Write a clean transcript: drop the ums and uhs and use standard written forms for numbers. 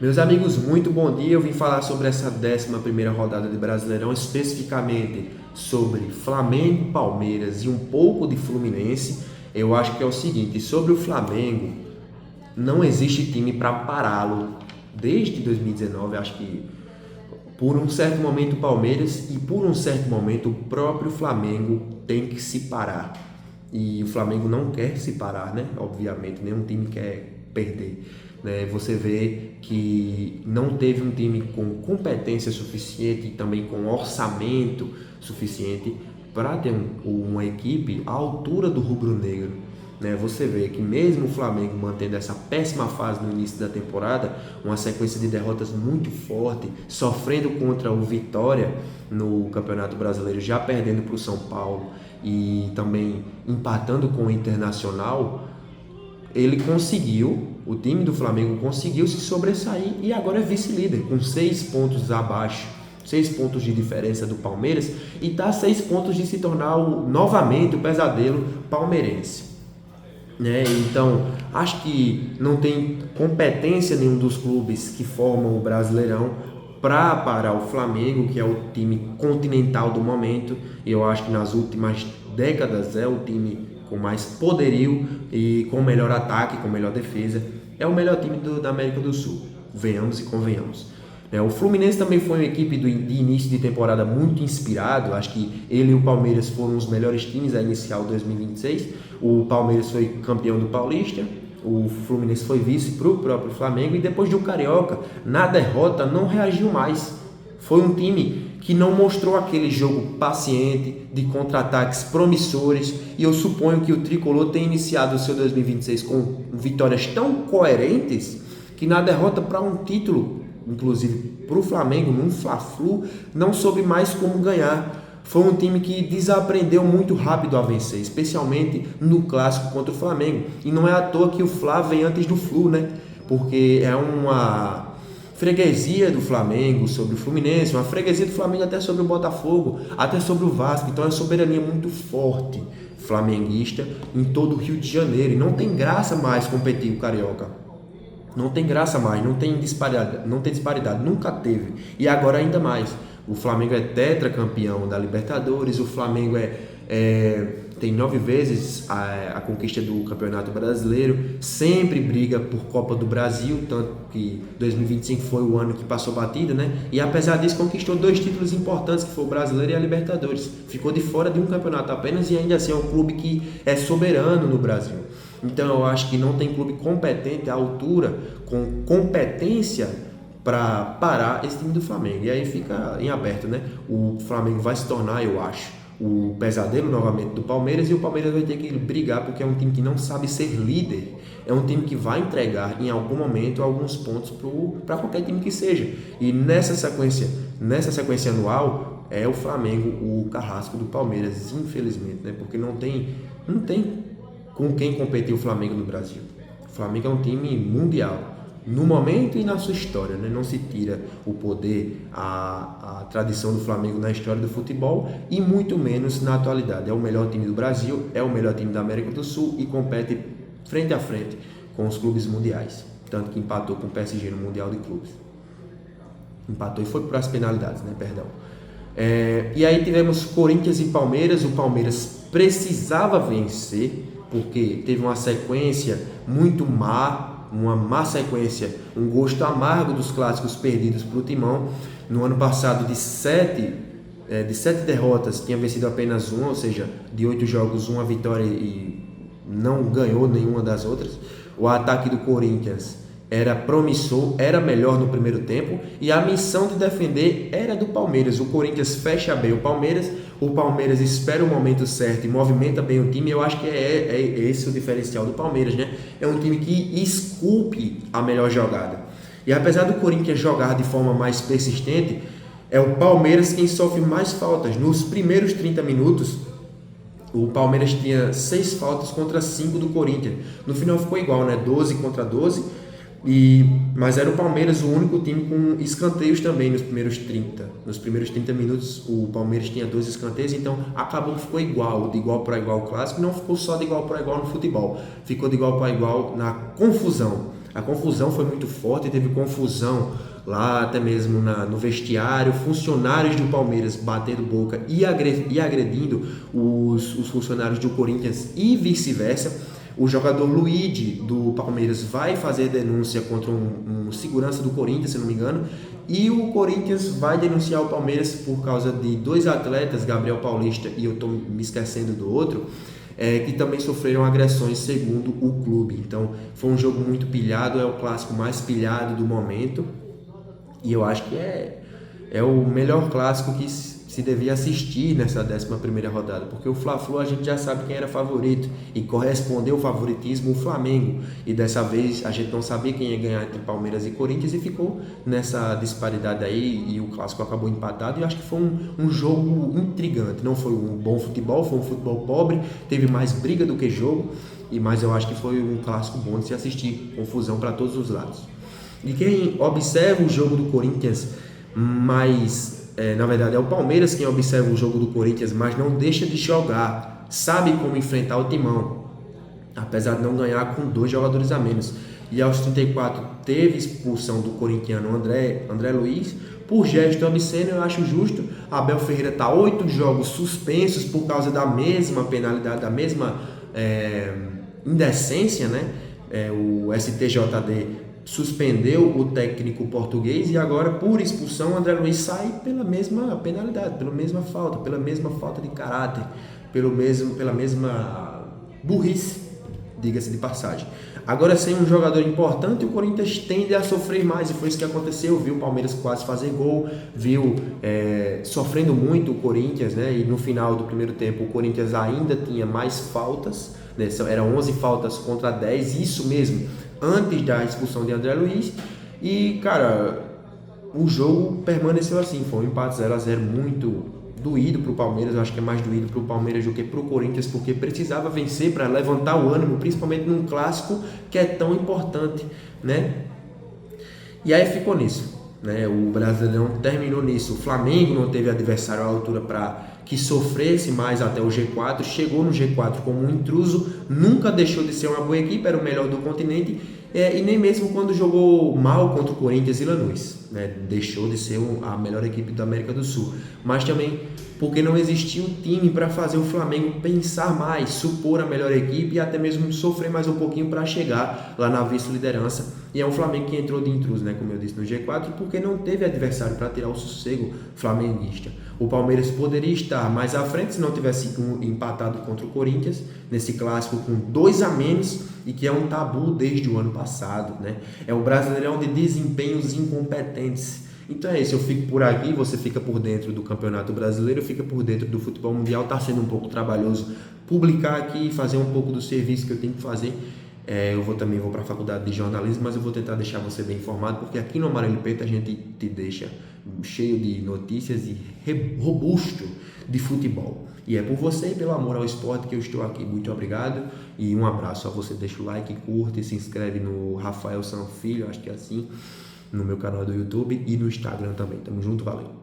Meus amigos, muito bom dia. Eu vim falar sobre essa 11ª rodada de Brasileirão, especificamente sobre Flamengo, Palmeiras e um pouco de Fluminense. Eu acho que é o seguinte, sobre o Flamengo, não existe time para pará-lo. Desde 2019, acho que por um certo momento o Palmeiras e por um certo momento o próprio Flamengo tem que se parar. E o Flamengo não quer se parar, né? Obviamente, nenhum time quer perder. Né? Você vê que não teve um time com competência suficiente e também com orçamento suficiente para ter uma equipe à altura do rubro-negro. Né? Você vê que mesmo o Flamengo mantendo essa péssima fase no início da temporada, uma sequência de derrotas muito forte, sofrendo contra o Vitória no Campeonato Brasileiro, já perdendo para o São Paulo e também empatando com o Internacional, o time do Flamengo conseguiu se sobressair e agora é vice-líder, com 6 pontos abaixo, 6 pontos de diferença do Palmeiras e está a 6 pontos de se tornar novamente o pesadelo palmeirense. Né? Então, acho que não tem competência nenhum dos clubes que formam o Brasileirão para parar o Flamengo, que é o time continental do momento. Eu acho que nas últimas décadas é o time com mais poderio e com melhor ataque, com melhor defesa. É o melhor time da América do Sul, venhamos e convenhamos. O Fluminense também foi uma equipe de início de temporada muito inspirado. Acho que ele e o Palmeiras foram os melhores times a iniciar o 2026. O Palmeiras foi campeão do Paulista, o Fluminense foi vice para o próprio Flamengo e depois do Carioca, na derrota, não reagiu mais. Foi um time que não mostrou aquele jogo paciente, de contra-ataques promissores, e eu suponho que o Tricolor tenha iniciado o seu 2026 com vitórias tão coerentes que na derrota para um título, inclusive para o Flamengo, num Fla-Flu, não soube mais como ganhar. Foi um time que desaprendeu muito rápido a vencer, especialmente no clássico contra o Flamengo. E não é à toa que o Fla vem antes do Flu, né? Porque é uma freguesia do Flamengo sobre o Fluminense, uma freguesia do Flamengo até sobre o Botafogo, até sobre o Vasco. Então é uma soberania muito forte flamenguista em todo o Rio de Janeiro. E não tem graça mais competir o Carioca. Não tem graça mais, não tem disparidade, nunca teve. E agora ainda mais. O Flamengo é tetracampeão da Libertadores, o Flamengo tem 9 vezes a conquista do Campeonato Brasileiro, sempre briga por Copa do Brasil, tanto que 2025 foi o ano que passou batido, né? E apesar disso conquistou 2 títulos importantes, que foi o Brasileiro e a Libertadores. Ficou de fora de um campeonato apenas e ainda assim é um clube que é soberano no Brasil. Então eu acho que não tem clube competente à altura, com competência para parar esse time do Flamengo. E aí fica em aberto, né? O Flamengo vai se tornar, eu acho, o pesadelo novamente do Palmeiras, e o Palmeiras vai ter que brigar porque é um time que não sabe ser líder. É um time que vai entregar em algum momento alguns pontos para qualquer time que seja. E nessa sequência anual é o Flamengo o carrasco do Palmeiras, infelizmente, né? Porque não tem com quem competir o Flamengo no Brasil. O Flamengo é um time mundial no momento e na sua história, né? Não se tira o poder, a tradição do Flamengo na história do futebol e muito menos na atualidade. É o melhor time do Brasil, é o melhor time da América do Sul e compete frente a frente com os clubes mundiais, tanto que empatou com o PSG no Mundial de Clubes. Empatou e foi para as penalidades, né? Perdão. E aí tivemos Corinthians e Palmeiras. O Palmeiras precisava vencer porque teve uma sequência muito má, uma má sequência, um gosto amargo dos clássicos perdidos para o Timão. No ano passado, de 7 derrotas, tinha vencido apenas uma, ou seja, de 8 jogos, uma vitória e não ganhou nenhuma das outras. O ataque do Corinthians era promissor, era melhor no primeiro tempo, e a missão de defender era do Palmeiras. O Corinthians fecha bem o Palmeiras espera o momento certo e movimenta bem o time. Eu acho que é esse o diferencial do Palmeiras, né? É um time que esculpe a melhor jogada. E apesar do Corinthians jogar de forma mais persistente, é o Palmeiras quem sofre mais faltas. Nos primeiros 30 minutos, o Palmeiras tinha 6 faltas contra 5 do Corinthians. No final ficou igual, né? 12 contra 12. Mas era o Palmeiras o único time com escanteios também nos primeiros 30. Nos primeiros 30 minutos o Palmeiras tinha 2 escanteios, então acabou que ficou igual, de igual para igual o clássico. Não ficou só de igual para igual no futebol, ficou de igual para igual na confusão. A confusão foi muito forte, teve confusão lá até mesmo no vestiário, funcionários do Palmeiras batendo boca e agredindo os funcionários do Corinthians e vice-versa. O jogador Luigi do Palmeiras vai fazer denúncia contra um segurança do Corinthians, se não me engano, e o Corinthians vai denunciar o Palmeiras por causa de 2 atletas, Gabriel Paulista e eu estou me esquecendo do outro, que também sofreram agressões segundo o clube. Então foi um jogo muito pilhado, é o clássico mais pilhado do momento e eu acho que é o melhor clássico que se devia assistir nessa 11ª rodada, porque o Fla-Flu a gente já sabe quem era favorito e correspondeu ao favoritismo o Flamengo, e dessa vez a gente não sabia quem ia ganhar entre Palmeiras e Corinthians e ficou nessa disparidade aí e o clássico acabou empatado. E eu acho que foi um jogo intrigante, não foi um bom futebol, foi um futebol pobre, teve mais briga do que jogo, mas eu acho que foi um clássico bom de se assistir, confusão para todos os lados. E quem observa o jogo do Corinthians na verdade é o Palmeiras quem observa o jogo do Corinthians, mas não deixa de jogar, sabe como enfrentar o Timão, apesar de não ganhar com 2 jogadores a menos. E aos 34 teve expulsão do corintiano André Luiz por gesto obsceno. Eu acho justo. Abel Ferreira está 8 jogos suspensos por causa da mesma penalidade, da mesma indecência, né? O STJD suspendeu o técnico português e agora, por expulsão, André Luiz sai pela mesma penalidade, pela mesma falta de caráter, pela mesma burrice, diga-se de passagem. Agora, sem um jogador importante, o Corinthians tende a sofrer mais, e foi isso que aconteceu. Viu o Palmeiras quase fazer gol, viu sofrendo muito o Corinthians, né? E no final do primeiro tempo o Corinthians ainda tinha mais faltas, né? Eram 11 faltas contra 10, isso mesmo, antes da expulsão de André Luiz. E, cara, o jogo permaneceu assim, foi um empate 0-0 muito doído para o Palmeiras. Eu acho que é mais doído para o Palmeiras do que para o Corinthians, porque precisava vencer para levantar o ânimo, principalmente num clássico que é tão importante, né? E aí ficou nisso, né? O Brasileirão terminou nisso. O Flamengo não teve adversário à altura para que sofresse mais até o G4, chegou no G4 como um intruso, nunca deixou de ser uma boa equipe, era o melhor do continente, e nem mesmo quando jogou mal contra o Corinthians e Lanús, né, deixou de ser a melhor equipe da América do Sul, mas também porque não existia um time para fazer o Flamengo pensar mais, supor a melhor equipe e até mesmo sofrer mais um pouquinho para chegar lá na vice-liderança. E é um Flamengo que entrou de intruso, né, como eu disse, no G4, porque não teve adversário para tirar o sossego flamenguista. O Palmeiras poderia estar mais à frente se não tivesse empatado contra o Corinthians nesse clássico com 2 a menos, e que é um tabu desde o ano passado, né? É o Brasileirão de desempenhos incompetentes. Então é isso, eu fico por aqui, você fica por dentro do Campeonato Brasileiro, fica por dentro do futebol mundial. Está sendo um pouco trabalhoso publicar aqui e fazer um pouco do serviço que eu tenho que fazer. Eu também vou para a faculdade de jornalismo, mas eu vou tentar deixar você bem informado, porque aqui no Amarelo Preto a gente te deixa cheio de notícias e robusto de futebol. E é por você e pelo amor ao esporte que eu estou aqui. Muito obrigado e um abraço a você. Deixa o like, curte, se inscreve no Rafael Sanfilho, acho que é assim, no meu canal do YouTube e no Instagram também. Tamo junto, valeu!